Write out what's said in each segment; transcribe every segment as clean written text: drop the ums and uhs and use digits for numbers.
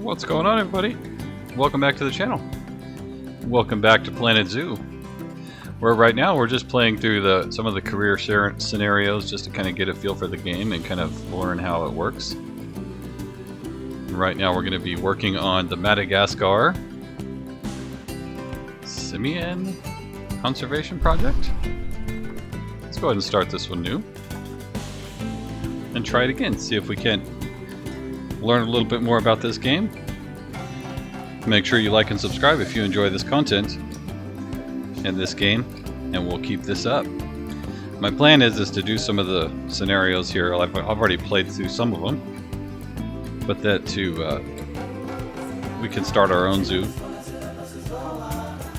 What's going on, everybody? Welcome back to the channel. Welcome back to Planet Zoo, where right now we're just playing through some of the career scenarios just to kind of get a feel for the game and kind of learn how it works. And right now we're going to be working on the Madagascar Simian Conservation Project. Let's go ahead and start this one new and try it again, see if we can learn a little bit more about this game. Make sure you like and subscribe if you enjoy this content in this game, and we'll keep this up. My plan is to do some of the scenarios here. I've already played through some of them, but that we can start our own zoo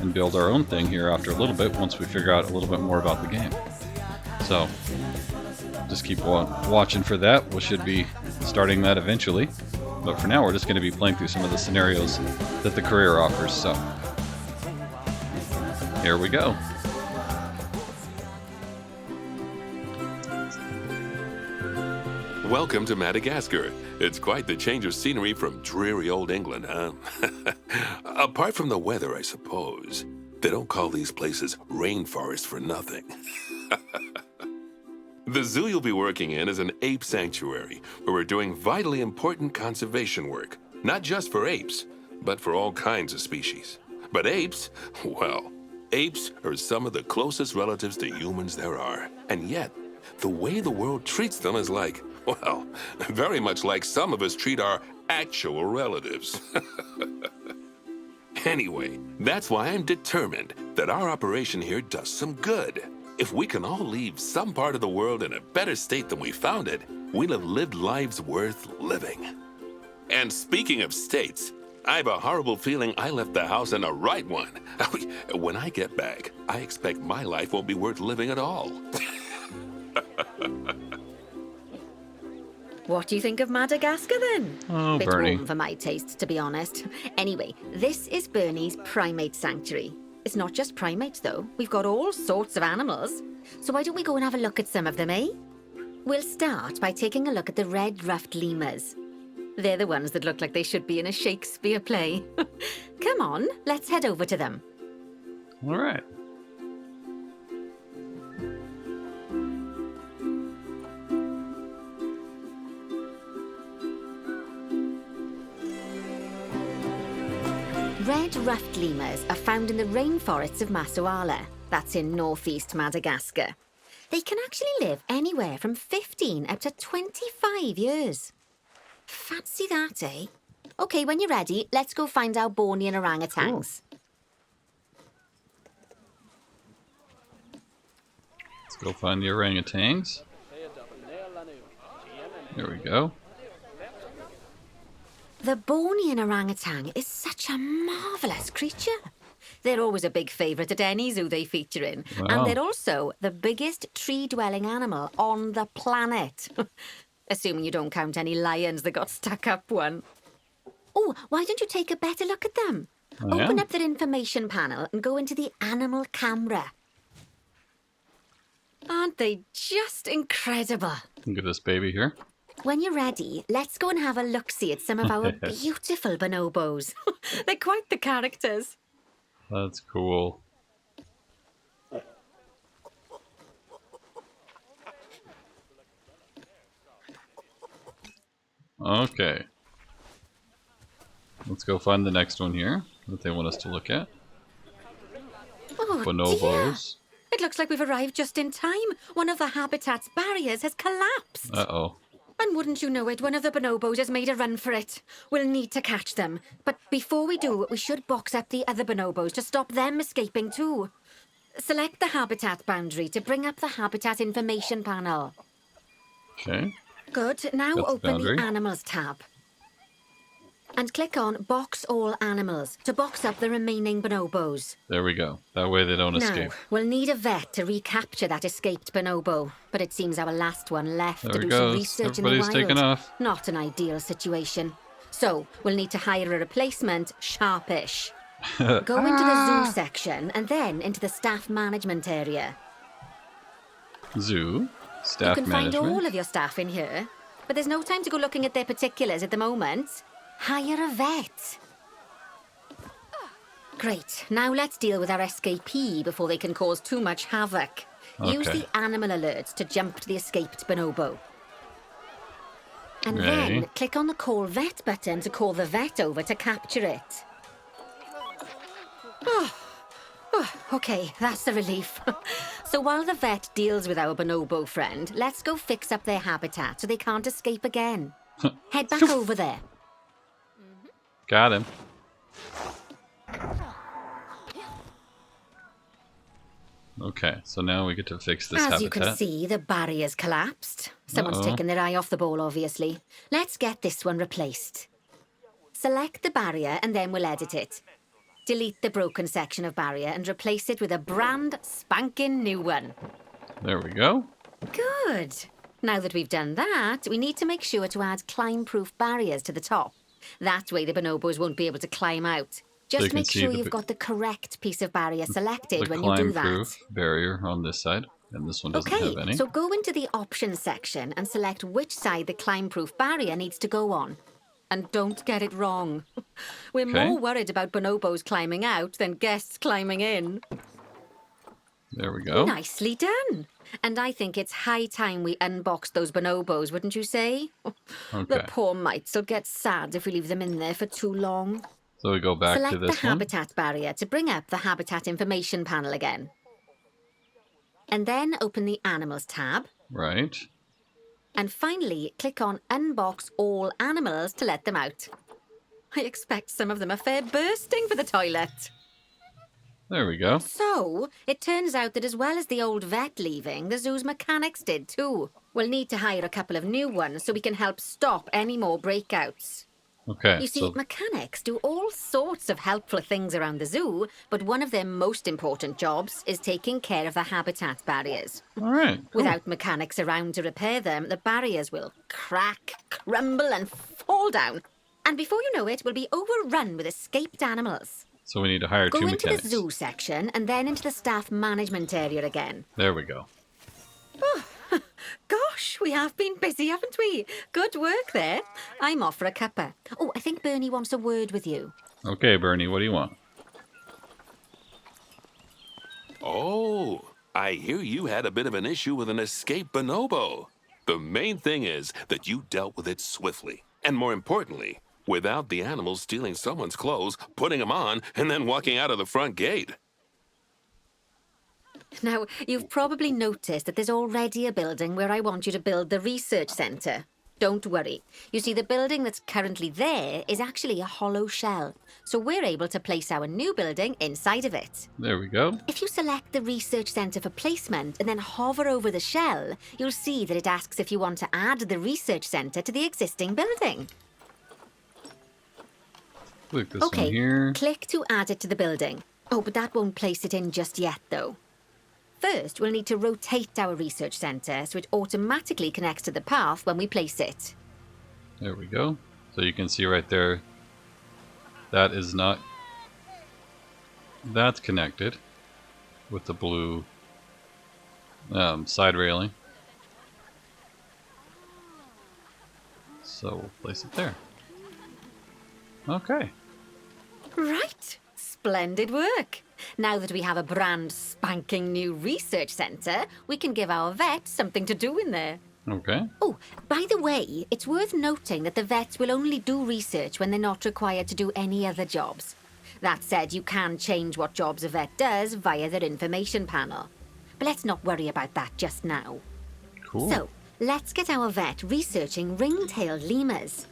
and build our own thing here after a little bit once we figure out a little bit more about the game. So just keep watching for that. We should be starting that eventually, but for now we're just going to be playing through some of the scenarios that the career offers. So here we go. Welcome to Madagascar. It's quite the change of scenery from dreary old England, huh? Apart from the weather, I suppose. They don't call these places rainforests for nothing. The zoo you'll be working in is an ape sanctuary, where we're doing vitally important conservation work. Not just for apes, but for all kinds of species. But apes, well, apes are some of the closest relatives to humans there are. And yet, the way the world treats them is like, well, very much like some of us treat our actual relatives. Anyway, that's why I'm determined that our operation here does some good. If we can all leave some part of the world in a better state than we found it, we'll have lived lives worth living. And speaking of states, I have a horrible feeling I left the house in the right one. When I get back, I expect my life won't be worth living at all. What do you think of Madagascar, then? Oh, Bit Bernie. warm for my taste, to be honest. Anyway, this is Bernie's primate sanctuary. It's not just primates, though. We've got all sorts of animals. So why don't we go and have a look at some of them, eh? We'll start by taking a look at the red ruffed lemurs. They're the ones that look like they should be in a Shakespeare play. Come on, let's head over to them. All right. Red ruffed lemurs are found in the rainforests of Massoala. That's in northeast Madagascar. They can actually live anywhere from 15 up to 25 years. Fancy that, eh? Okay, when you're ready, let's go find our Bornean orangutans. Let's go find the orangutans. There we go. The Bornean orangutan is such a marvellous creature. They're always a big favourite at any zoo they feature in. Wow. And they're also the biggest tree-dwelling animal on the planet. Assuming you don't count any lions that got stuck up one. Oh, why don't you take a better look at them? Oh, yeah? Open up their information panel and go into the animal camera. Aren't they just incredible? Look at this baby here. When you're ready, let's go and have a look-see at some of our beautiful bonobos. They're quite the characters. That's cool. Okay. Let's go find the next one here that they want us to look at. Oh, Bonobos. dear. It looks like we've arrived just in time. One of the habitat's barriers has collapsed. Uh-oh. And wouldn't you know it, one of the bonobos has made a run for it. We'll need to catch them. But before we do, we should box up the other bonobos to stop them escaping too. Select the habitat boundary to bring up the habitat information panel. Okay. Good. Now That's the open boundary. the Animals tab. And click on Box All Animals to box up the remaining bonobos. There we go. That way they don't escape. Now, we'll need a vet to recapture that escaped bonobo. But it seems our last one left There to he do some goes. research in the Everybody's wild. taken off. Not an ideal situation. So, we'll need to hire a replacement, Sharpish. Go into the zoo section and then into the staff management area. Zoo. Staff You can management. find all of your staff in here, but there's no time to go looking at their particulars at the moment. hire a vet. Great, now let's deal with our escapee before they can cause too much havoc. Use Okay. the animal alerts to jump to the escaped bonobo. And Right. then click on the Call Vet button to call the vet over to capture it. Okay, that's a relief. So while the vet deals with our bonobo friend, let's go fix up their habitat so they can't escape again. Head back over there. Got him. Okay, so now we get to fix this As habitat. you can see, the barrier's collapsed. Someone's Uh-oh. taken their eye off the ball, obviously. Let's get this one replaced. Select the barrier and then we'll edit it. Delete the broken section of barrier and replace it with a brand spanking new one. There we go. Good. Now that we've done that, we need to make sure to add climb-proof barriers to the top. That way the bonobos won't be able to climb out. They Just can make see sure the you've b- got the correct piece of barrier The selected when you do that. climb-proof barrier on this side, and this one doesn't have Okay, any. so go into the options section and select which side the climb-proof barrier needs to go on. And don't get it wrong. We're Okay. more worried about bonobos climbing out than guests climbing in. There we go. Nicely done. And I think it's high time we unbox those bonobos, wouldn't you say? The Okay, poor mites will get sad if we leave them in there for too long. so we go back Select to the this one. habitat barrier to bring up the habitat information panel again. And then open the animals tab. Right. And finally, click on Unbox All Animals to let them out. I expect some of them are fair bursting for the toilet. There we go. So, it turns out that as well as the old vet leaving, the zoo's mechanics did too. We'll need to hire a couple of new ones so we can help stop any more breakouts. Okay, You see, so mechanics do all sorts of helpful things around the zoo, but one of their most important jobs is taking care of the habitat barriers. all right. Cool. Without mechanics around to repair them, the barriers will crack, crumble, and fall down. And before you know it, we'll be overrun with escaped animals. So we need to hire Go two into mechanics. the zoo section and then into the staff management area again. There we go. Gosh, we have been busy, haven't we? Good work there. I'm off for a cuppa. Oh, I think Bernie wants a word with you. Okay, Bernie, what do you want? Oh, I hear you had a bit of an issue with an escaped bonobo. The main thing is that you dealt with it swiftly. And more importantly, without the animals stealing someone's clothes, putting them on, and then walking out of the front gate. Now, you've probably noticed that there's already a building where I want you to build the research centre. Don't worry. You see, the building that's currently there is actually a hollow shell, so we're able to place our new building inside of it. There we go. If you select the research centre for placement and then hover over the shell, you'll see that it asks if you want to add the research centre to the existing building. Click this Okay, one here. click to add it to the building. Oh, but that won't place it in just yet, though. First, we'll need to rotate our research centre so it automatically connects to the path when we place it. There we go. So you can see right there, that is not, that's connected with the blue side railing. So we'll place it there. Okay. Right. Splendid work. Now that we have a brand spanking new research centre, we can give our vets something to do in there. Okay. Oh, by the way, it's worth noting that the vets will only do research when they're not required to do any other jobs. That said, you can change what jobs a vet does via their information panel. But let's not worry about that just now. Cool. So, let's get our vet researching ring-tailed lemurs.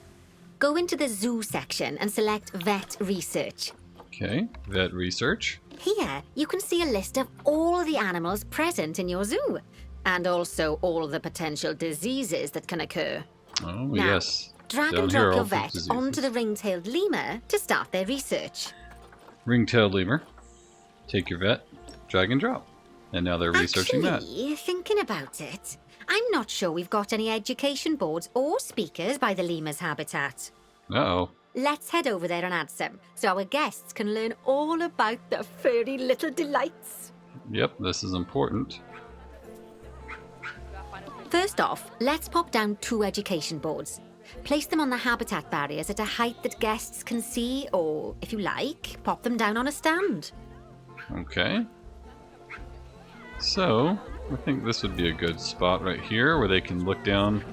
Go into the zoo section and select Vet Research. Okay. Vet research. Here, you can see a list of all the animals present in your zoo, and also all the potential diseases that can occur. Oh, Now, yes. Drag Down and here, drop all your the vet diseases. onto the ring-tailed lemur to start their research. Ring-tailed lemur. Take your vet, drag and drop. And now they're researching that. Actually, thinking about it, I'm not sure we've got any education boards or speakers by the lemur's habitat. Uh-oh. Let's head over there and add some, so our guests can learn all about the furry little delights. Yep, this is important. First off, let's pop down 2 education boards. Place them on the habitat barriers at a height that guests can see, or, if you like, pop them down on a stand. Okay. So, I think this would be a good spot right here where they can look down.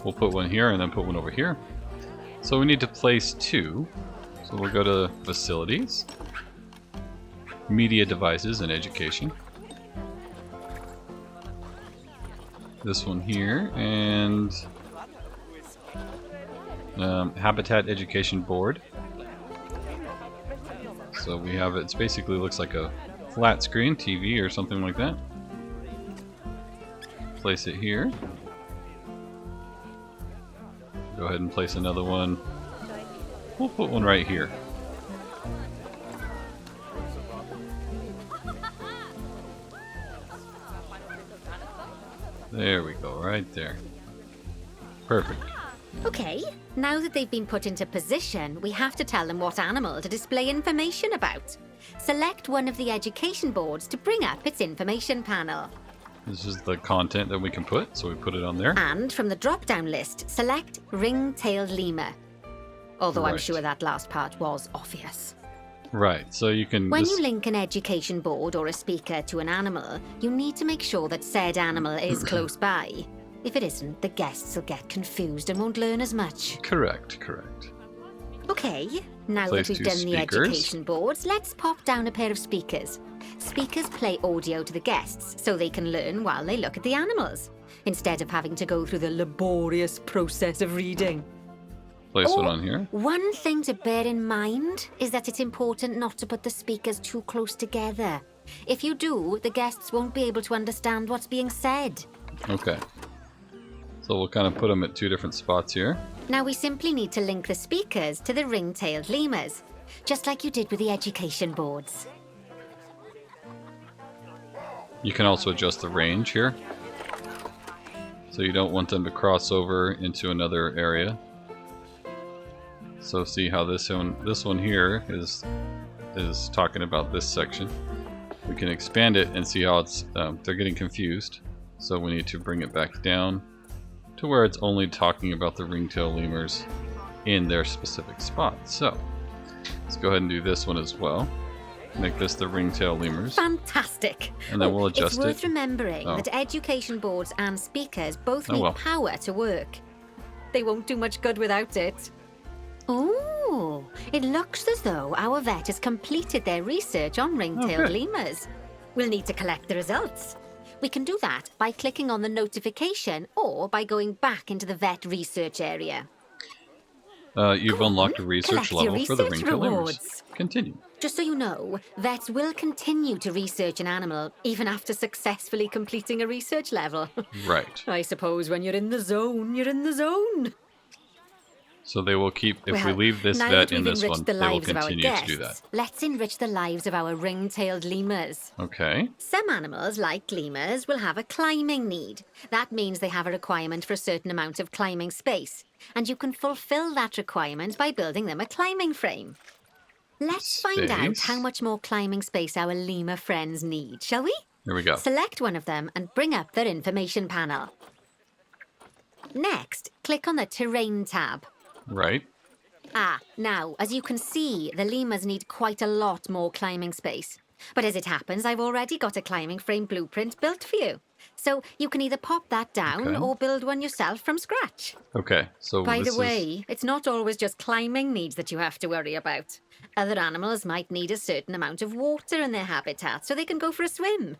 We'll put one here and then put one over here. So we need to place 2. So we'll go to Facilities, Media Devices and Education. This one here, and Habitat Education Board. So we have it basically looks like a flat screen TV or something like that. Place it here. Go ahead and place another one. We'll put one right here. There we go, right there. Perfect. Okay, now that they've been put into position, we have to tell them what animal to display information about. Select one of the education boards to bring up its information panel. This is the content that we can put, so we put it on there. And from the drop-down list, select ring-tailed lemur. Although I'm Right. sure that last part was obvious. Right, so you can... When you link an education board or a speaker to an animal, you need to make sure that said animal is close by. If it isn't, the guests will get confused and won't learn as much. Correct. Okay, now Place that we've 2 done the speakers. education boards, let's pop down a pair of speakers. Speakers play audio to the guests so they can learn while they look at the animals, instead of having to go through the laborious process of reading. Place one on here. One thing to bear in mind is that it's important not to put the speakers too close together. If you do, the guests won't be able to understand what's being said. Okay. So we'll kind of put them at 2 different spots here. Now we simply need to link the speakers to the ring-tailed lemurs, just like you did with the education boards. You can also adjust the range here. So you don't want them to cross over into another area. So see how this one here is talking about this section. We can expand it and see how it's they're getting confused. So we need to bring it back down to where it's only talking about the ringtail lemurs in their specific spot. So let's go ahead and do this one as well. Make this the ringtail lemurs. Fantastic! And then we'll adjust It's worth it. remembering Oh. that education boards and speakers both Oh, need well. power to work. They won't do much good without it. Oh, it looks as though our vet has completed their research on ring-tailed good. lemurs. We'll need to collect the results. We can do that by clicking on the notification or by going back into the vet research area. You've Go on, unlocked a research collect your level for the research ringtail lemurs. rewards. Continue. Just so you know, vets will continue to research an animal even after successfully completing a research level. Right. I suppose when you're in the zone, you're in the zone. So they will keep, if we Well, leave this now vet that in we've this enriched one, the they will lives of our continue guests, to do that. let's enrich the lives of our ring-tailed lemurs. Okay. Some animals, like lemurs, will have a climbing need. That means they have a requirement for a certain amount of climbing space, and you can fulfill that requirement by building them a climbing frame. Let's find out Space. how much more climbing space our lemur friends need, shall we? There we go. Select one of them and bring up their information panel. Next, click on the Terrain tab. Right. Now, as you can see, the lemurs need quite a lot more climbing space. But as it happens, I've already got a climbing frame blueprint built for you. So you can either pop that down Okay. or build one yourself from scratch. Okay. So By this the way, it's not always just climbing needs that you have to worry about. Other animals might need a certain amount of water in their habitat so they can go for a swim.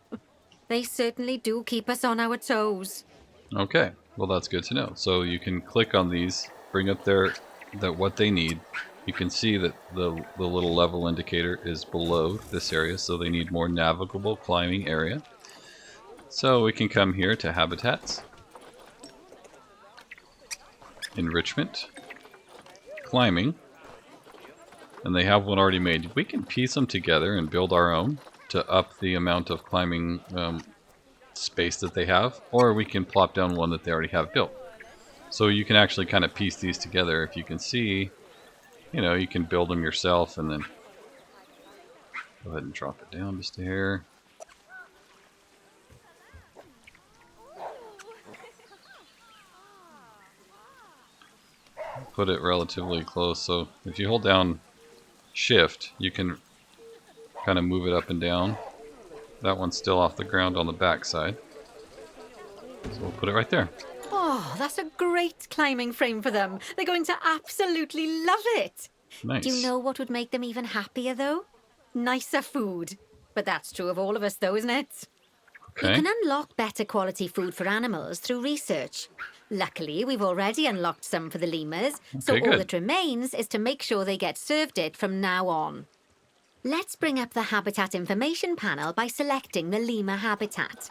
They certainly do keep us on our toes. Okay. Well, that's good to know. So you can click on these, bring up what they need. You can see that the little level indicator is below this area, so they need more navigable climbing area. So we can come here to Habitats, Enrichment, Climbing, and they have one already made. We can piece them together and build our own to up the amount of climbing space that they have, or we can plop down one that they already have built. So you can actually kind of piece these together. If you can see, you can build them yourself and then go ahead and drop it down just a hair. put it relatively close. So if you hold down Shift, you can kind of move it up and down. That one's still off the ground on the back side. So we'll put it right there. Oh, that's a great climbing frame for them. They're going to absolutely love it. Nice. Do you know what would make them even happier, though? Nicer food. But that's true of all of us, though, isn't it? Okay. We can unlock better quality food for animals through research. Luckily, we've already unlocked some for the lemurs, so Okay, all good. that remains is to make sure they get served it from now on. Let's bring up the Habitat Information panel by selecting the lemur habitat.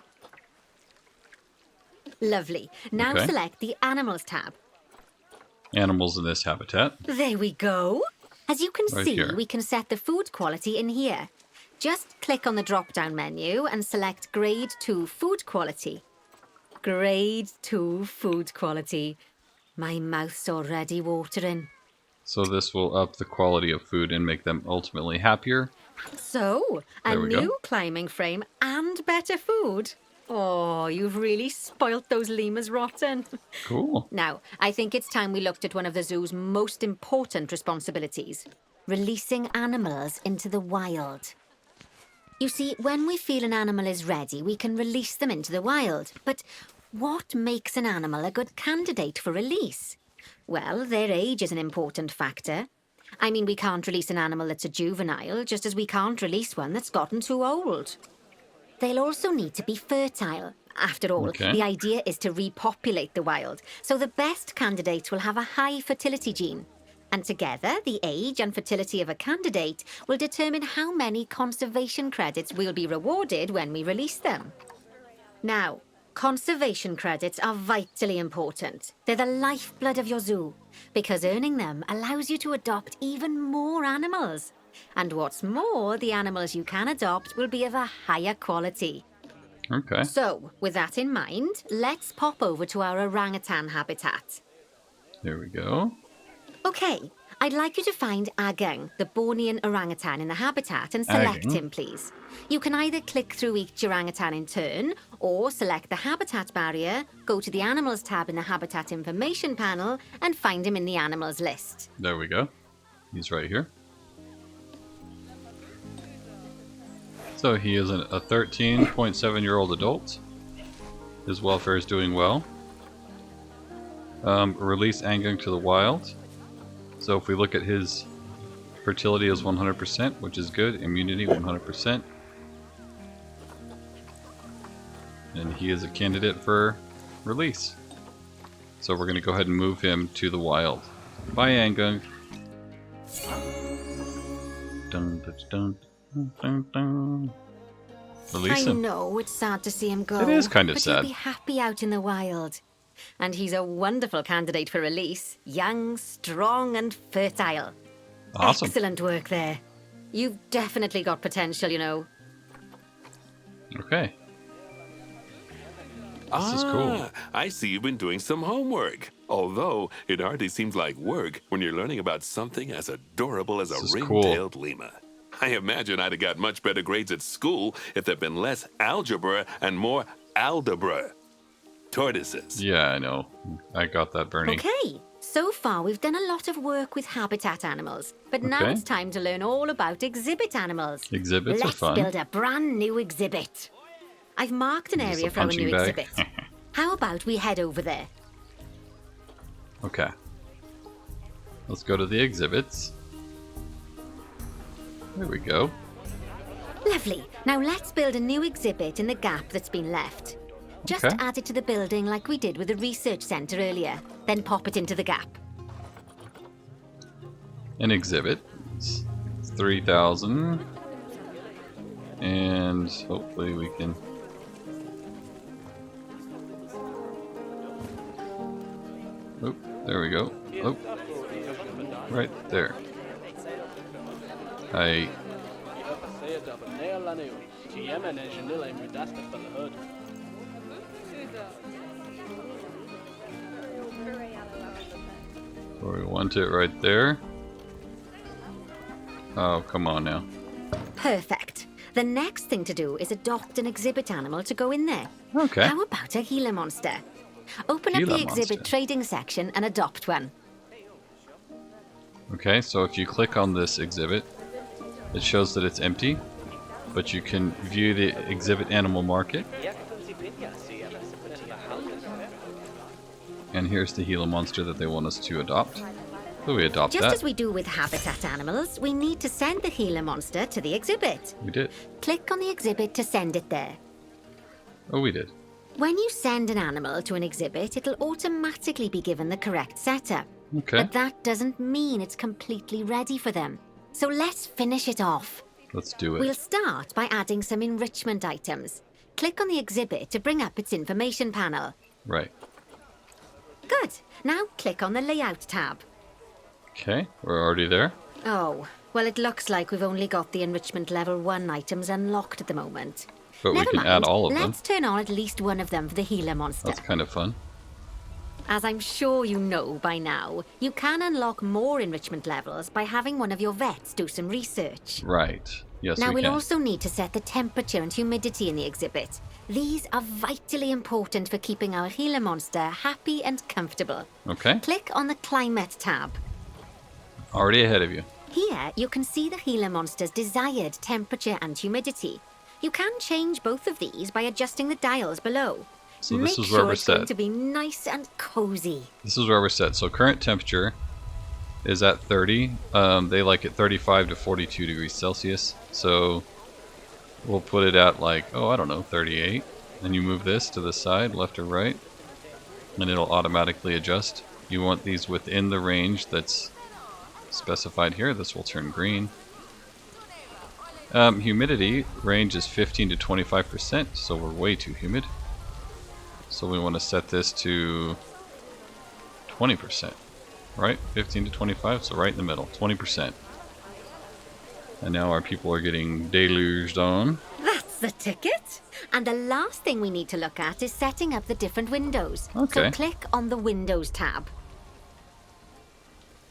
Lovely. Now Okay. select the Animals tab. Animals in this habitat. There we go. As you can Right see, here. we can set the food quality in here. Just click on the drop-down menu and select Grade 2 Food Quality. Grade 2 Food Quality. My mouth's already watering. So this will up the quality of food and make them ultimately happier. So, a There we go. new climbing frame and better food. Oh, you've really spoilt those lemurs rotten. Cool. Now, I think it's time we looked at one of the zoo's most important responsibilities, releasing animals into the wild. You see, when we feel an animal is ready, we can release them into the wild. But what makes an animal a good candidate for release? Well, their age is an important factor. I mean, we can't release an animal that's a juvenile, just as we can't release one that's gotten too old. They'll also need to be fertile. After all, Okay. the idea is to repopulate the wild, so the best candidates will have a high fertility gene. And together, the age and fertility of a candidate will determine how many conservation credits we'll be rewarded when we release them. Now, conservation credits are vitally important. They're the lifeblood of your zoo, because earning them allows you to adopt even more animals. And what's more, the animals you can adopt will be of a higher quality. Okay. So, with that in mind, let's pop over to our orangutan habitat. There we go. Okay, I'd like you to find Agang, the Bornean orangutan in the habitat, and select Agang. him, please. You can either click through each orangutan in turn, or select the habitat barrier, go to the Animals tab in the Habitat Information panel, and find him in the Animals list. There we go. He's right here. So he is a 13.7-year-old adult. His welfare is doing well. Release Angung to the wild. So if we look at his fertility is 100%, which is good. Immunity 100%. And he is a candidate for release. So we're going to go ahead and move him to the wild. Bye, Angung. Dun, dun, dun, dun, dun, dun. Release I him. know it's sad to see him go. It is kind of but sad. he'll be happy out in the wild. And he's a wonderful candidate for release. Young, strong, and fertile. Awesome. Excellent work there. You've definitely got potential, you know. Okay. This is cool. I see you've been doing some homework. Although, it hardly seems like work when you're learning about something as adorable as This a is ring-tailed lemur. I imagine I'd have got much better grades at school if there'd been less algebra and more aldebra. Tortoises. Yeah, I know. I got that, Bernie. Okay, so far we've done a lot of work with habitat animals, but now Okay. it's time to learn all about exhibit animals. Exhibits are Let's fun. build a brand new exhibit. I've marked an Is this area a for our punching new bag? exhibit. How about we head over there? Okay. Let's go to the exhibits. There we go. Lovely. Now let's build a new exhibit in the gap that's been left. Just Okay. add it to the building like we did with the research centre earlier. Then pop it into the gap. An exhibit. It's 3,000. And hopefully we can... Oop, there we go. Oh, right there. I... So we want it right there. Oh, come on now. Perfect. The next thing to do is adopt an exhibit animal to go in there. Okay. How about a Gila monster? Open up Gila the exhibit monster. trading section and adopt one. Okay, so if you click on this exhibit, it shows that it's empty, but you can view the exhibit animal market. And here's the Gila monster that they want us to adopt. So we adopt Just that. as we do with habitat animals, we need to send the Gila monster to the exhibit. We did. Click on the exhibit to send it there. Oh, we did. When you send an animal to an exhibit, it'll automatically be given the correct setup. Okay. But that doesn't mean it's completely ready for them. So let's finish it off. Let's do it. We'll start by adding some enrichment items. Click on the exhibit to bring up its information panel. Right. Good. Now click on the layout tab. Okay, we're already there. Oh, well, it looks like we've only got the enrichment level 1 items unlocked at the moment. But Never we can mind. add all of them. Let's turn on at least one of them for the Gila monster. That's kind of fun. As I'm sure you know by now, you can unlock more enrichment levels by having one of your vets do some research. Right. Yes, Now we we'll can. also need to set the temperature and humidity in the exhibit. These are vitally important for keeping our Gila monster happy and comfortable. Okay. Click on the climate tab. Already ahead of you. Here you can see the Gila monster's desired temperature and humidity. You can change both of these by adjusting the dials below. So Make this is where sure we're it's going set. to be nice and cozy. This is where we're set. So current temperature is at 30. They like it 35 to 42 degrees Celsius. So we'll put it at like, oh, I don't know, 38. Then you move this to the side, left or right, and it'll automatically adjust. You want these within the range that's specified here. This will turn green. Humidity range is 15 to 25%, so we're way too humid. So we want to set this to 20%, right? 15 to 25, so right in the middle, 20%. And now our people are getting deluged on. That's the ticket. And the last thing we need to look at is setting up the different windows. Okay. So click on the Windows tab.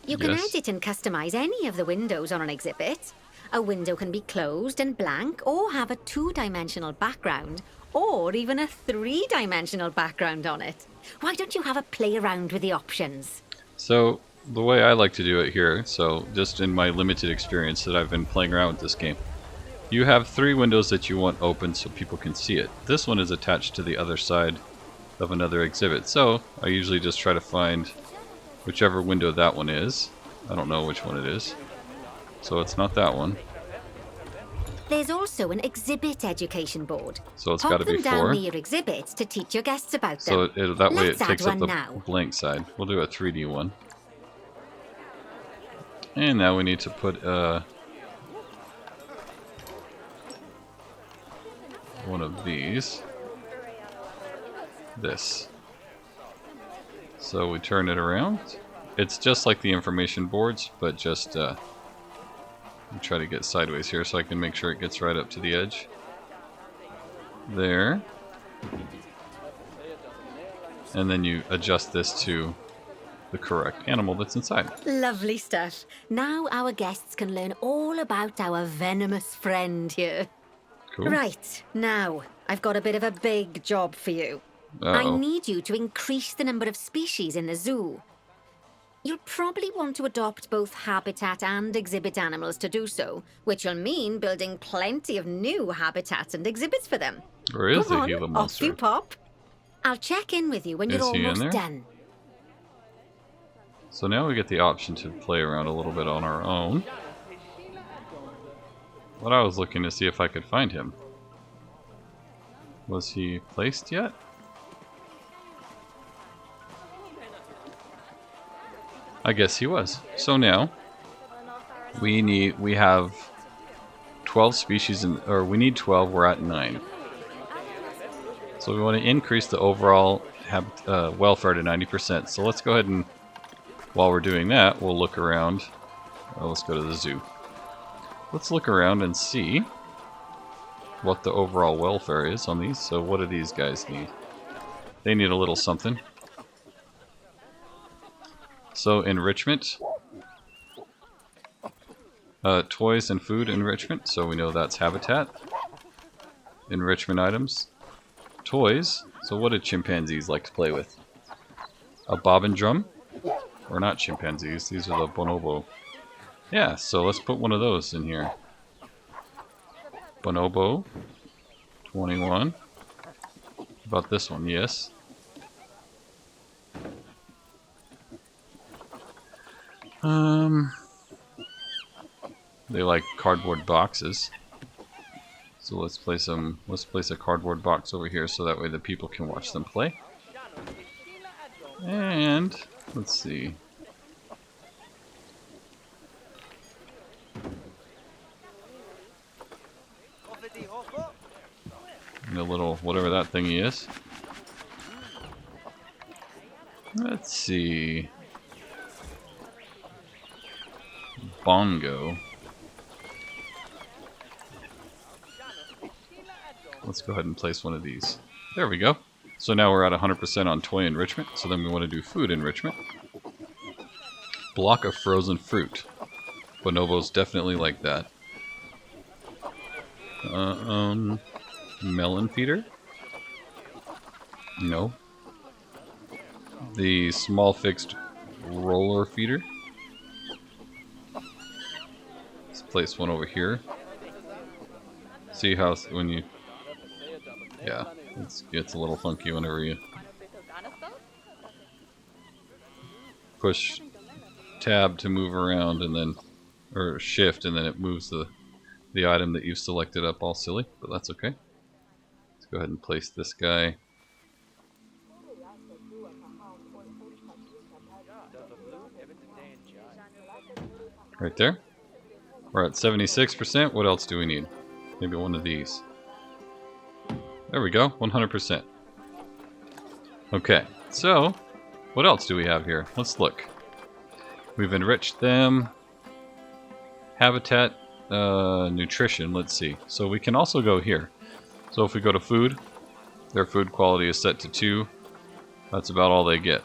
You can Yes. edit and customize any of the windows on an exhibit. A window can be closed and blank, or have a 2-dimensional background, or even a 3-dimensional background on it. Why don't you have a play around with the options? So the way I like to do it here, so just in my limited experience that I've been playing around with this game, you have 3 windows that you want open so people can see it. This one is attached to the other side of another exhibit, so I usually just try to find whichever window that one is. I don't know which one it is, so it's not that one. There's also an exhibit education board. So it's Pop got to be them down 4. near your exhibits to teach your guests about So them. that way Let's it add takes up one the now. blank side. We'll do a 3D one. And now we need to put one of these. This. So we turn it around. It's just like the information boards, but just try to get sideways here so I can make sure it gets right up to the edge. There. And then you adjust this to the correct animal that's inside. Lovely stuff. Now our guests can learn all about our venomous friend here. Cool. Right, now, I've got a bit of a big job for you. I Uh-oh. need you to increase the number of species in the zoo. You'll probably want to adopt both habitat and exhibit animals to do so, which will mean building plenty of new habitats and exhibits for them. Where is Go the on, Gila off monster? you pop. I'll check in with you when Is you're he in almost there? done. So now we get the option to play around a little bit on our own. But I was looking to see if I could find him. Was he placed yet? I guess he was. So now we have 12 species or we need 12, we're at 9. So we want to increase the overall welfare to 90%. So let's go ahead and, while we're doing that, we'll look around. Let's go to the zoo. Let's look around and see what the overall welfare is on these. So what do these guys need? They need a little something. So enrichment. Toys and food enrichment. So we know that's habitat. Enrichment items. Toys. So what do chimpanzees like to play with? A bobbin drum. Or not chimpanzees, these are the bonobo. Yeah, so let's put one of those in here. Bonobo 21. About this one, yes. They like cardboard boxes. So let's place a cardboard box over here so that way the people can watch them play. And let's see. And a little whatever that thingy is. Let's see. Bongo. Let's go ahead and place one of these. There we go. So now we're at 100% on toy enrichment. So then we want to do food enrichment. Block of frozen fruit. Bonobos definitely like that. Melon feeder? No. The small fixed roller feeder. Let's place one over here. See how when you... Yeah, it gets a little funky whenever you push tab to move around and then, or shift, and then it moves the item that you've selected up all silly, but that's okay. Let's go ahead and place this guy. Right there. We're at 76%. What else do we need? Maybe one of these. There we go, 100%. Okay, so what else do we have here? Let's look. We've enriched them. Habitat, nutrition, let's see. So we can also go here. So if we go to food, their food quality is set to 2. That's about all they get.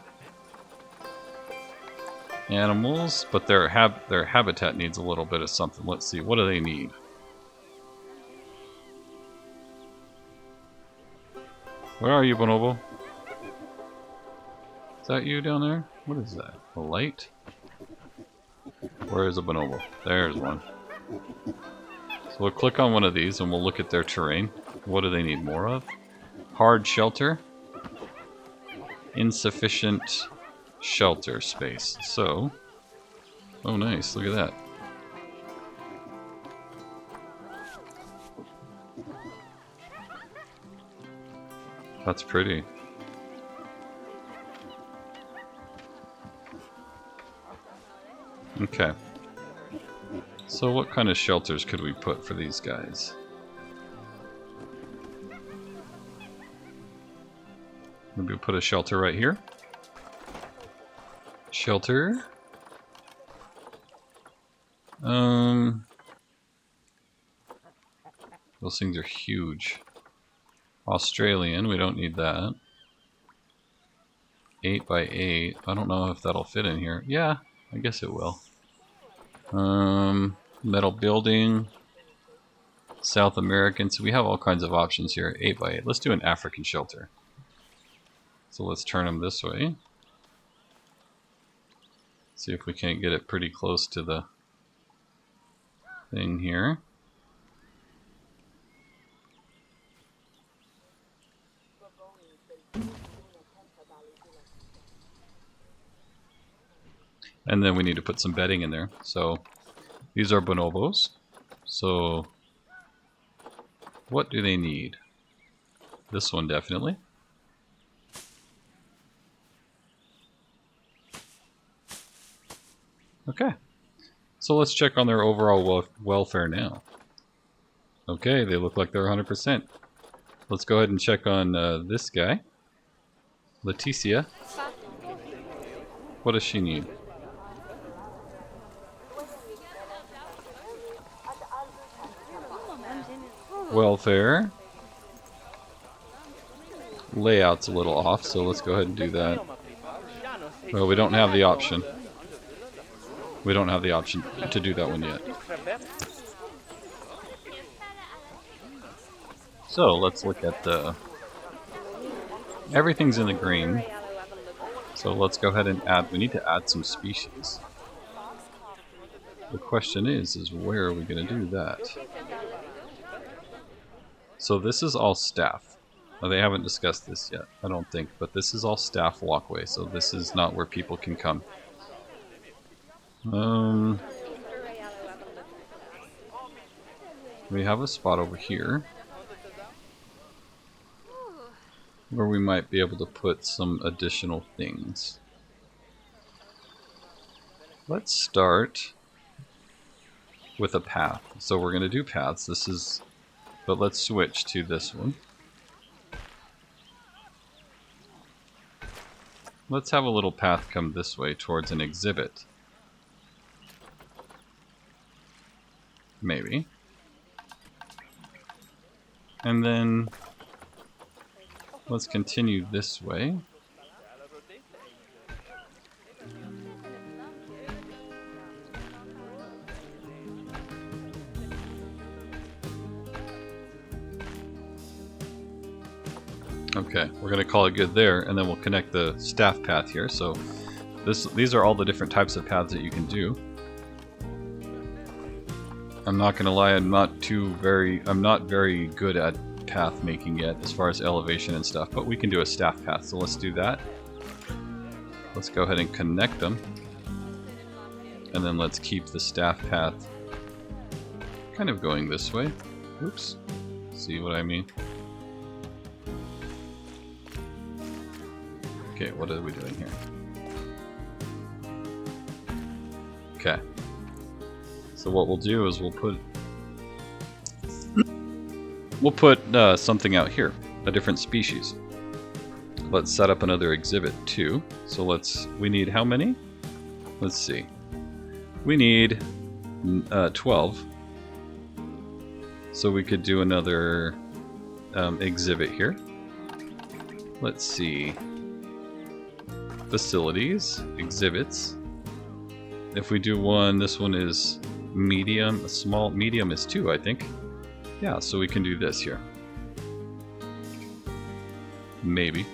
Animals, but their habitat needs a little bit of something. Let's see, what do they need? Where are you, Bonobo? Is that you down there? What is that? A light? Where is a bonobo? There's one. So we'll click on one of these and we'll look at their terrain. What do they need more of? Hard shelter. Insufficient shelter space. So, oh nice, look at that. That's pretty. Okay. So what kind of shelters could we put for these guys? Maybe we'll put a shelter right here. Shelter. Those things are huge. Australian, we don't need that. 8 by 8. I don't know if that'll fit in here. Yeah, I guess it will. Metal building. South American. So we have all kinds of options here. 8 by 8. Let's do an African shelter. So let's turn them this way. See if we can't get it pretty close to the thing here. And then we need to put some bedding in there. So these are bonobos. So what do they need? This one definitely. Okay. So let's check on their overall welfare now. Okay, they look like they're 100%. Let's go ahead and check on this guy. Leticia. What does she need? Welfare. Layout's a little off, so let's go ahead and do that. Well, we don't have the option. We don't have the option to do that one yet. So let's look at the... Everything's in the green. So let's go ahead and add, we need to add some species. The question is where are we going to do that? So this is all staff. Well, they haven't discussed this yet, I don't think, but this is all staff walkway, so this is not where people can come. We have a spot over here where we might be able to put some additional things. Let's start with a path. So we're going to do paths. This is, but let's switch to this one. Let's have a little path come this way towards an exhibit. Maybe. And then let's continue this way. Okay, we're going to call it good there, and then we'll connect the staff path here. So these are all the different types of paths that you can do. I'm not going to lie, I'm not very good at path making yet as far as elevation and stuff, but we can do a staff path, so let's do that. Let's go ahead and connect them, and then let's keep the staff path kind of going this way. Oops, see what I mean? Okay, what are we doing here? Okay. So what we'll do is we'll put something out here, a different species. Let's set up another exhibit too. So we need how many? Let's see. We need 12. So we could do another exhibit here. Let's see. Facilities, exhibits. If we do one, this one is medium, medium is 2, I think. Yeah, so we can do this here. Maybe.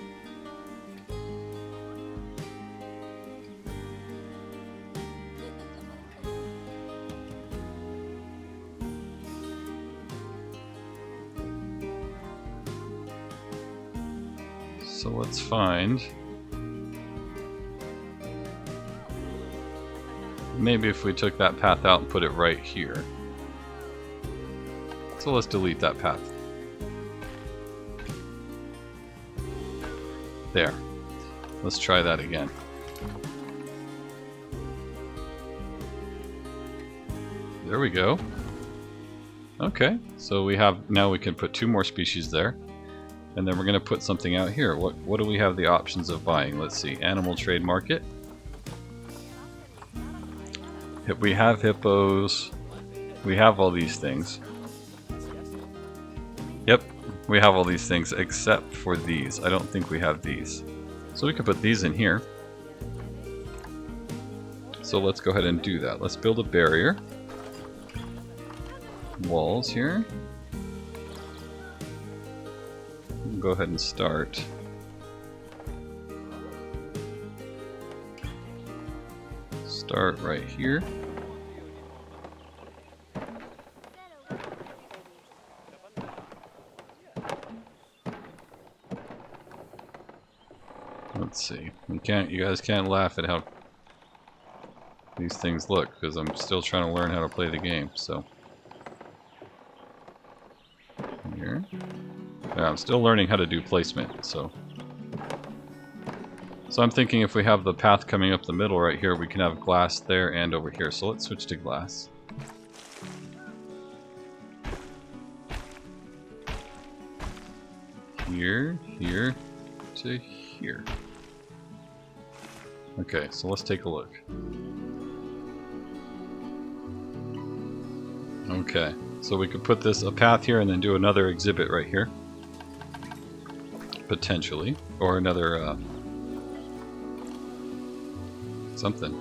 So let's find. Maybe if we took that path out and put it right here. So let's delete that path. There. Let's try that again. There we go. Okay, so now we can put 2 more species there. And then we're going to put something out here. What do we have the options of buying? Let's see. Animal trade market. We have hippos. We have all these things. Yep, we have all these things except for these. I don't think we have these. So we could put these in here. So let's go ahead and do that. Let's build a barrier. Walls here. We'll go ahead and start. Start right here. Let's see. You guys can't laugh at how these things look because I'm still trying to learn how to play the game. So here. Yeah, I'm still learning how to do placement. So I'm thinking if we have the path coming up the middle right here, we can have glass there and over here. So let's switch to glass. Here, here, to here. Okay, so let's take a look. Okay, so we could put a path here and then do another exhibit right here. Potentially. Or another, something.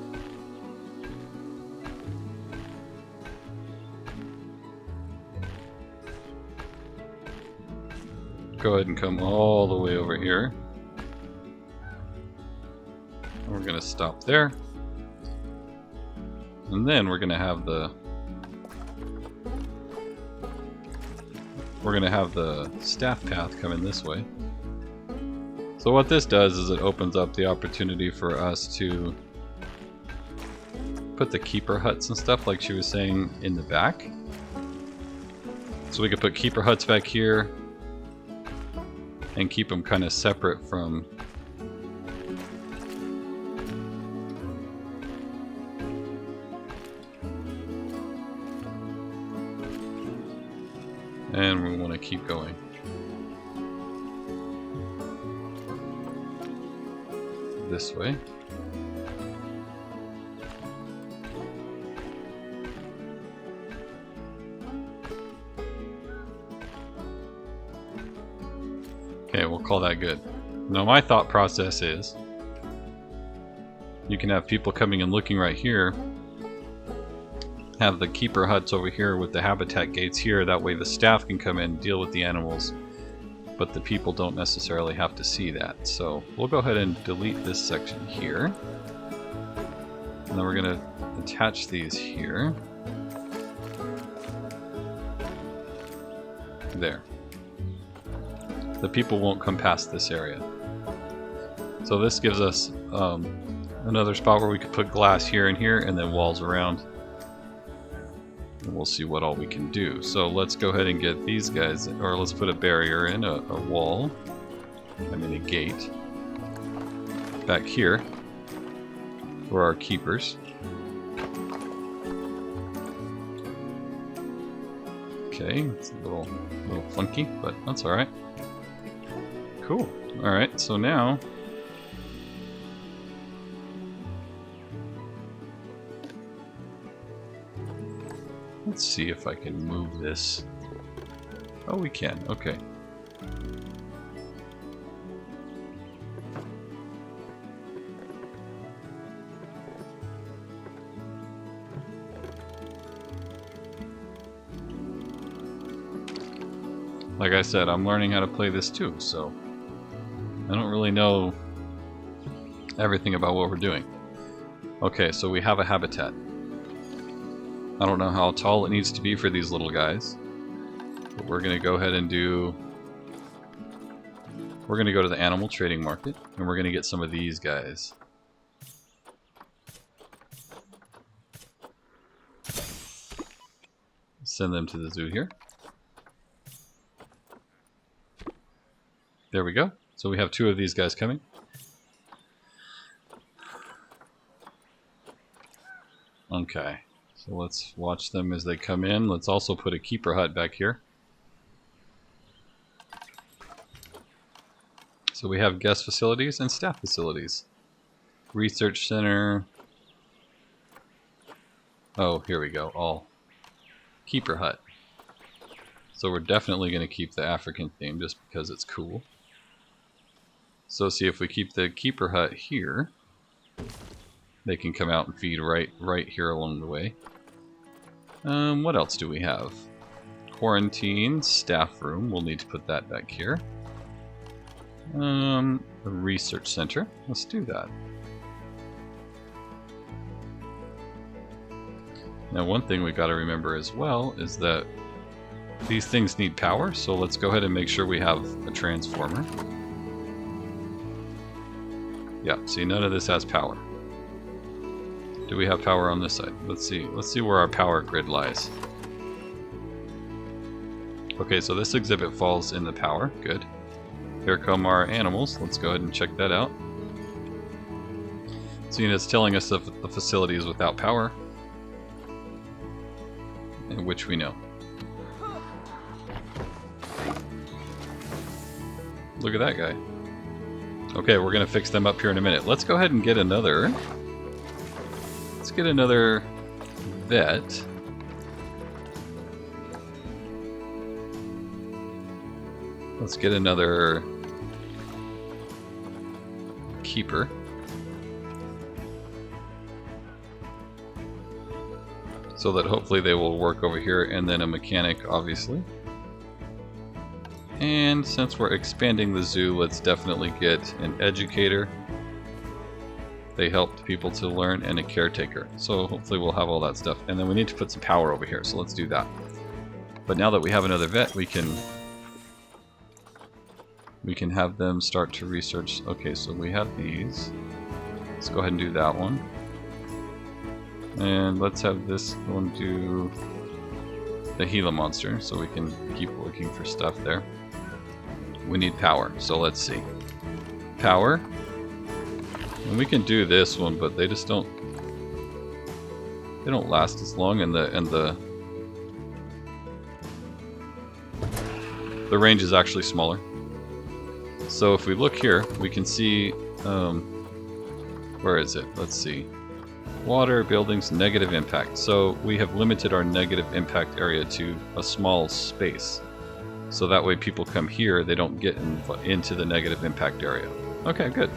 Go ahead and come all the way over here. going to stop there. And then we're going to have the staff path coming this way. So what this does is it opens up the opportunity for us to put the keeper huts and stuff, like she was saying, in the back. So we could put keeper huts back here and keep them kind of separate from and we want to keep going. This way. Okay, we'll call that good. Now my thought process is you can have people coming and looking right here, have the keeper huts over here with the habitat gates here, that way the staff can come in and deal with the animals, but the people don't necessarily have to see that. So we'll go ahead and delete this section here. And then we're going to attach these here. There. The people won't come past this area. So this gives us another spot where we could put glass here and here, and then walls around. And we'll see what all we can do. So let's go ahead and get these guys, or let's put a barrier in, a wall, I mean a gate, back here for our keepers. Okay, it's a little funky, but that's alright. Cool. Alright, so now let's see if I can move this. Oh, we can. Okay. Like I said, I'm learning how to play this too, so I don't really know everything about what we're doing. Okay, so we have a habitat. I don't know how tall it needs to be for these little guys, but we're going to go ahead and we're going to go to the animal trading market, and we're going to get some of these guys. Send them to the zoo here. There we go. So we have 2 of these guys coming. Okay. So let's watch them as they come in. Let's also put a keeper hut back here. So we have guest facilities and staff facilities. Research center. Oh, here we go. All keeper hut. So we're definitely going to keep the African theme just because it's cool. So see, if we keep the keeper hut here, they can come out and feed right here along the way. What else do we have? Quarantine, staff room. We'll need to put that back here. A research center. Let's do that. Now, one thing we got to remember as well is that these things need power, so let's go ahead and make sure we have a transformer. Yeah, see, none of this has power. Do we have power on this side? Let's see. Let's see where our power grid lies. Okay, so this exhibit falls in the power. Good. Here come our animals. Let's go ahead and check that out. See, it's telling us that the facility is without power, in which we know. Look at that guy. Okay, we're going to fix them up here in a minute. Let's go ahead and get another... Let's get another vet. Let's get another keeper. So that hopefully they will work over here, and then a mechanic, obviously. And since we're expanding the zoo, let's definitely get an educator They help people to learn, and a caretaker. So hopefully we'll have all that stuff. And then we need to put some power over here, so let's do that. But now that we have another vet, we can have them start to research. Okay, so we have these. Let's go ahead and do that one. And let's have this one do the Gila monster, so we can keep looking for stuff there. We need power, so let's see. Power. And we can do this one, but they just don't. They don't last as long, and the range is actually smaller. So if we look here, we can see. Where is it? Let's see. Water, buildings, negative impact. So we have limited our negative impact area to a small space. So that way people come here, they don't get into the negative impact area. Okay, good.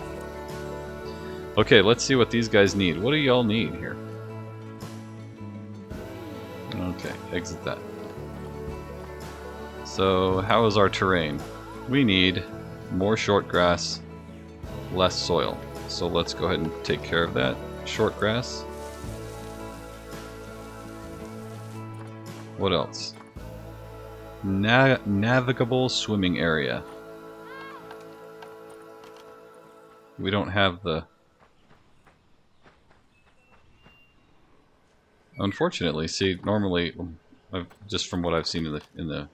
Okay, let's see what these guys need. What do y'all need here? Okay, exit that. So how is our terrain? We need more short grass, less soil. So let's go ahead and take care of that. Short grass. What else? Navigable swimming area. We don't have the... Unfortunately, see, normally, just from what I've seen in the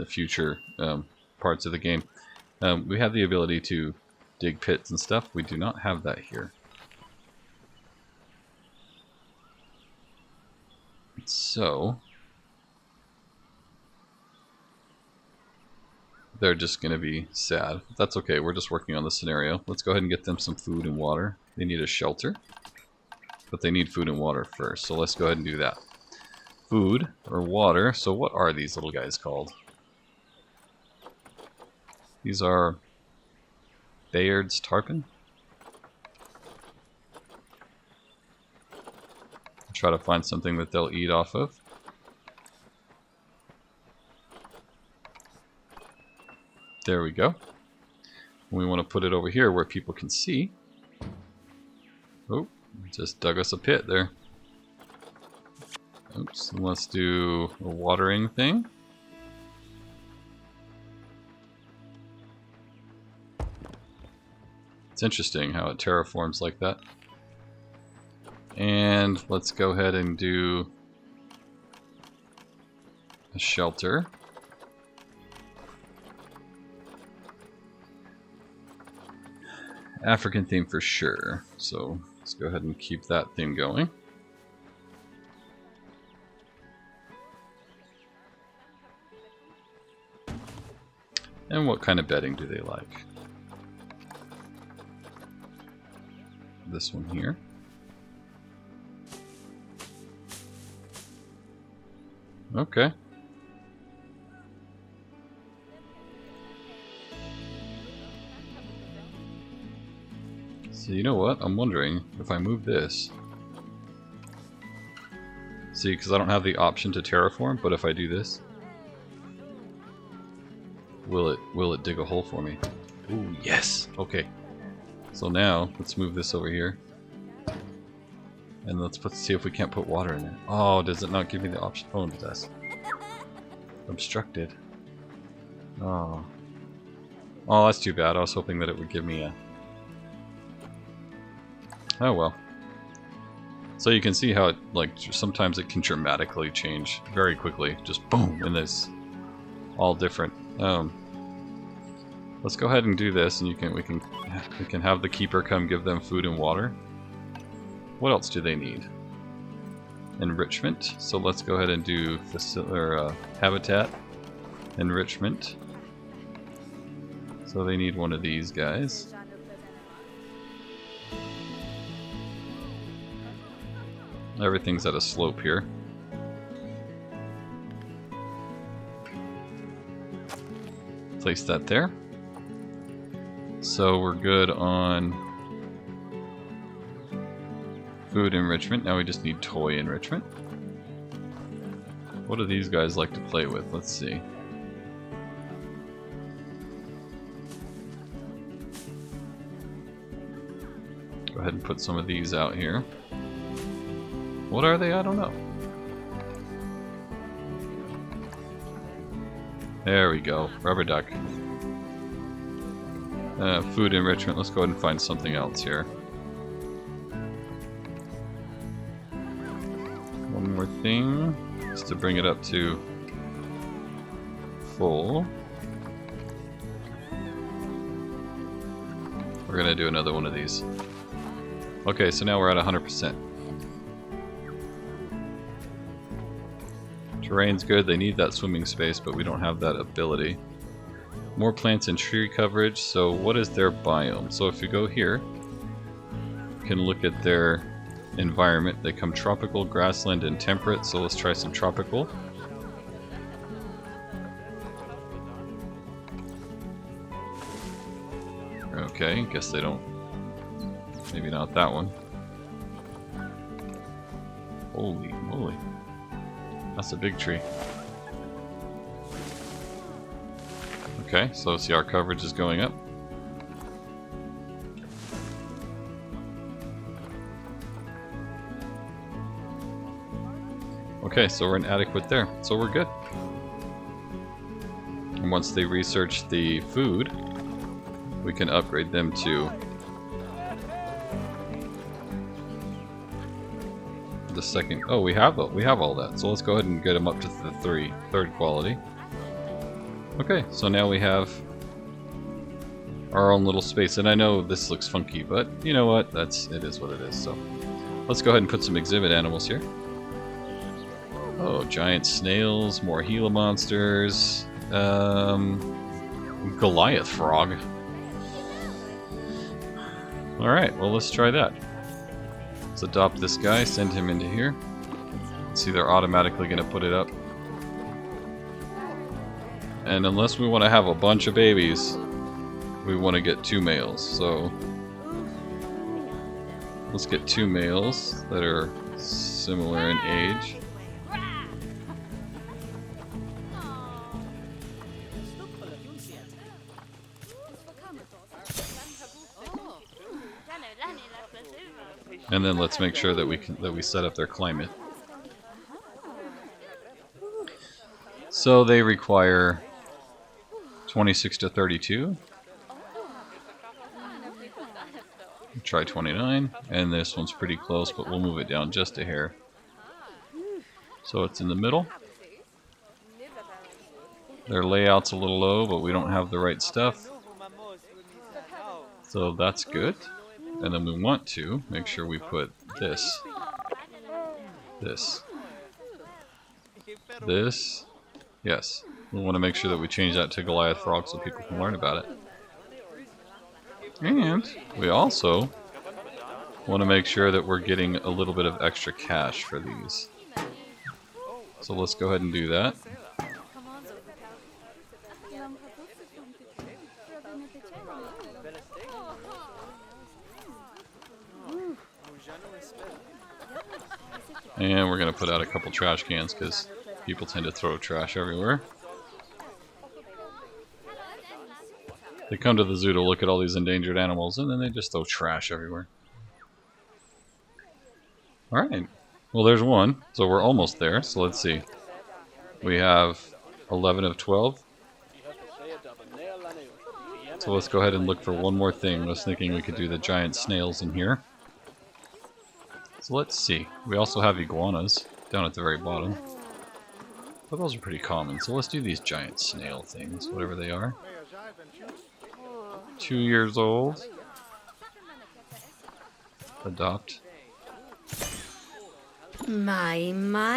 future parts of the game, we have the ability to dig pits and stuff. We do not have that here. So they're just going to be sad. That's okay. We're just working on the scenario. Let's go ahead and get them some food and water. They need a shelter, but they need food and water first. So let's go ahead and do that. Food or water. So what are these little guys called? These are Bayard's tarpon. Try to find something that they'll eat off of. There we go. We want to put it over here where people can see. Oh, just dug us a pit there. Oops, and let's do a watering thing. It's interesting how it terraforms like that. And let's go ahead and do a shelter. African theme for sure. So let's go ahead and keep that theme going. And what kind of bedding do they like? This one here. Okay. So you know what? I'm wondering if I move this. See, because I don't have the option to terraform, but if I do this, will it dig a hole for me? Ooh, yes. Okay. So now let's move this over here. And let's see if we can't put water in there. Oh, does it not give me the option? Oh, it does. Obstructed. Oh. Oh, that's too bad. I was hoping that it would give me a... Oh well. So you can see how it, like, sometimes it can dramatically change very quickly. Just boom, and there's all different. Let's go ahead and do this, and we can have the keeper come give them food and water. What else do they need? Enrichment. So let's go ahead and do habitat enrichment. So they need one of these guys. Everything's at a slope here. Place that there. So we're good on food enrichment. Now we just need toy enrichment. What do these guys like to play with? Let's see. ahead and put some of these out here. What are they? I don't know. There we go. Rubber duck. Food enrichment. Let's go ahead and find something else here. One more thing. Just to bring it up to full. We're gonna do another one of these. Okay, so now we're at 100%. Terrain's good, they need that swimming space, but we don't have that ability. More plants and tree coverage, so what is their biome? So if you go here, you can look at their environment. They come tropical, grassland, and temperate, so let's try some tropical. Okay, guess they don't. Maybe not that one. Holy moly. That's a big tree. Okay, so see our coverage is going up. Okay, so we're inadequate there. So we're good. And once they research the food, we can upgrade them to the second. Oh, we have all that. So let's go ahead and get them up to the third quality. Okay, so now we have our own little space. And I know this looks funky, but you know what? It is what it is. So let's go ahead and put some exhibit animals here. Oh, giant snails, more Gila monsters, Goliath frog. Alright, well let's try that. Let's adopt this guy, send him into here. See, they're automatically going to put it up. And unless we want to have a bunch of babies, we want to get 2 males. So let's get 2 males that are similar in age. And then let's make sure that we set up their climate. So they require 26 to 32. Try 29, and this one's pretty close, but we'll move it down just a hair. So it's in the middle. Their layout's a little low, but we don't have the right stuff. So that's good. And then we want to make sure we put this. Yes. We want to make sure that we change that to Goliath Frog so people can learn about it. And we also want to make sure that we're getting a little bit of extra cash for these. So let's go ahead and do that. And we're going to put out a couple trash cans because people tend to throw trash everywhere. They come to the zoo to look at all these endangered animals and then they just throw trash everywhere. Alright, well there's one, so we're almost there, so let's see. We have 11 of 12. So let's go ahead and look for one more thing. I was thinking we could do the giant snails in here. So let's see. We also have iguanas down at the very bottom. But those are pretty common, so let's do these giant snail things, whatever they are. 2 years old. Adopt. My,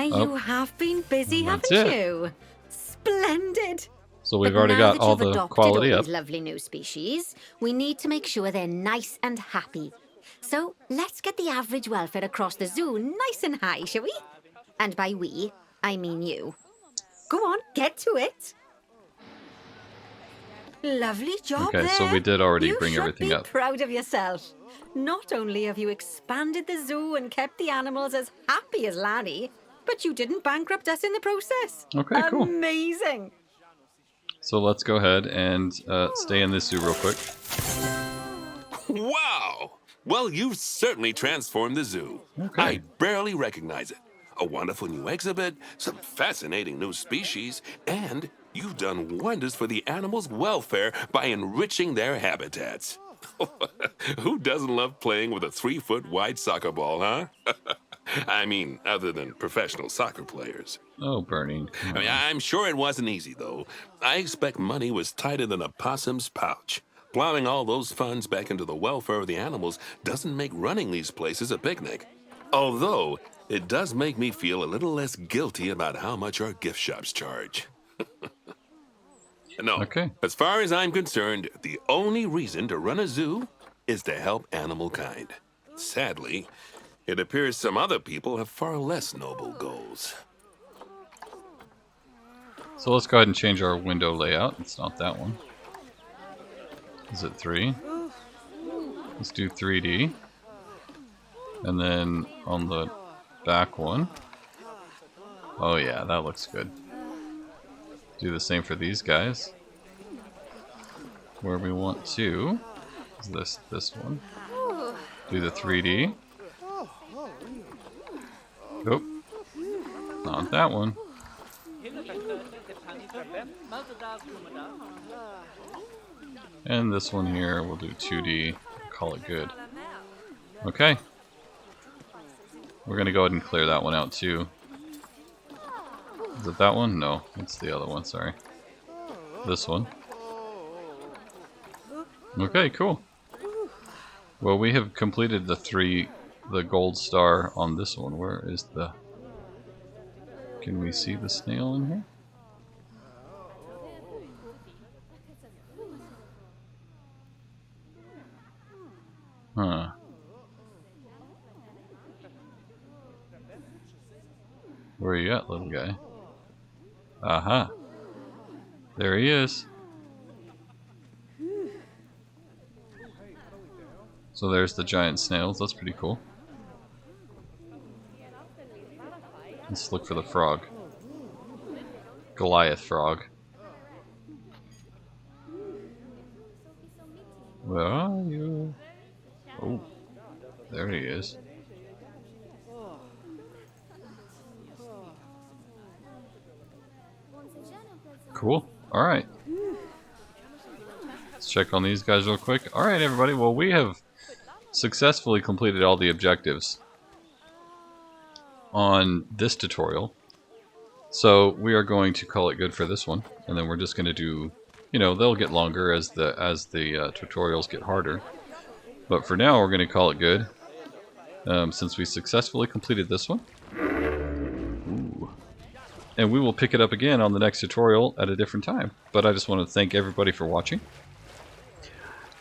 you have been busy, haven't you? Splendid! So we've already got all the quality up. Lovely new species. We need to make sure they're nice and happy. So let's get the average welfare across the zoo nice and high, shall we? And by we, I mean you. Go on, get to it. Lovely job there. Okay, so we did already bring everything up. You should be proud of yourself. Not only have you expanded the zoo and kept the animals as happy as Lanny, but you didn't bankrupt us in the process. Okay, cool. Amazing. So let's go ahead and stay in this zoo real quick. Wow! Well, you've certainly transformed the zoo. Okay. I barely recognize it. A wonderful new exhibit, some fascinating new species, and you've done wonders for the animals' welfare by enriching their habitats. Who doesn't love playing with a 3-foot wide soccer ball, huh? I mean, other than professional soccer players. Oh, Bernie. Come I mean, on. I'm sure it wasn't easy, though. I expect money was tighter than a possum's pouch. Plowing all those funds back into the welfare of the animals doesn't make running these places a picnic. Although, it does make me feel a little less guilty about how much our gift shops charge. No, Okay. as far as I'm concerned, the only reason to run a zoo is to help animal kind. Sadly, it appears some other people have far less noble goals. So let's go ahead and change our window layout. It's not that one. Is it 3? Let's do 3D. And then on the back one. Oh yeah, that looks good. Do the same for these guys. Where we want to is this one. Do the 3D. Nope. Not that one. And this one here, we'll do 2D. Call it good. Okay. We're gonna go ahead and clear that one out too. Is it that one? No, it's the other one, sorry. This one. Okay, cool. Well, we have completed the gold star on this one. Where is the... Can we see the snail in here? Huh. Where are you at, little guy? Aha. There he is. So there's the giant snails. That's pretty cool. Let's look for the frog. Goliath frog. Where are you? Oh, there he is. Cool. Alright. Let's check on these guys real quick. Alright, everybody. Well, we have successfully completed all the objectives on this tutorial. So we are going to call it good for this one. And then we're just going to do, you know, they'll get longer as the tutorials get harder. But for now, we're going to call it good. Since we successfully completed this one. Ooh. And we will pick it up again on the next tutorial at a different time. But I just want to thank everybody for watching.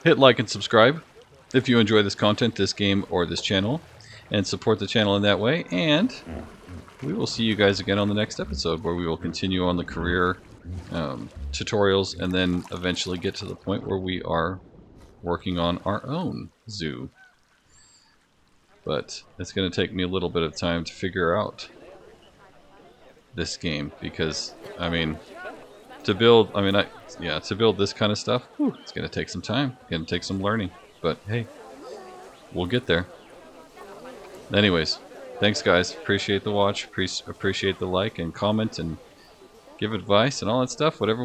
Hit like and subscribe if you enjoy this content, this game, or this channel. And support the channel in that way. And we will see you guys again on the next episode, where we will continue on the career tutorials. And then eventually get to the point where we are working on our own zoo. But it's going to take me a little bit of time to figure out this game, because I mean, to build this kind of stuff, it's going to take some time. It's going to take some learning, but hey, we'll get there. Anyways, thanks guys, appreciate the watch, appreciate the like and comment and give advice and all that stuff, whatever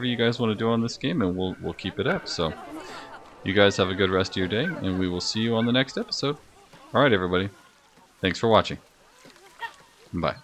you guys want to do on this game, and we'll keep it up. So you guys have a good rest of your day, and we will see you on the next episode. Alright everybody, thanks for watching. Bye.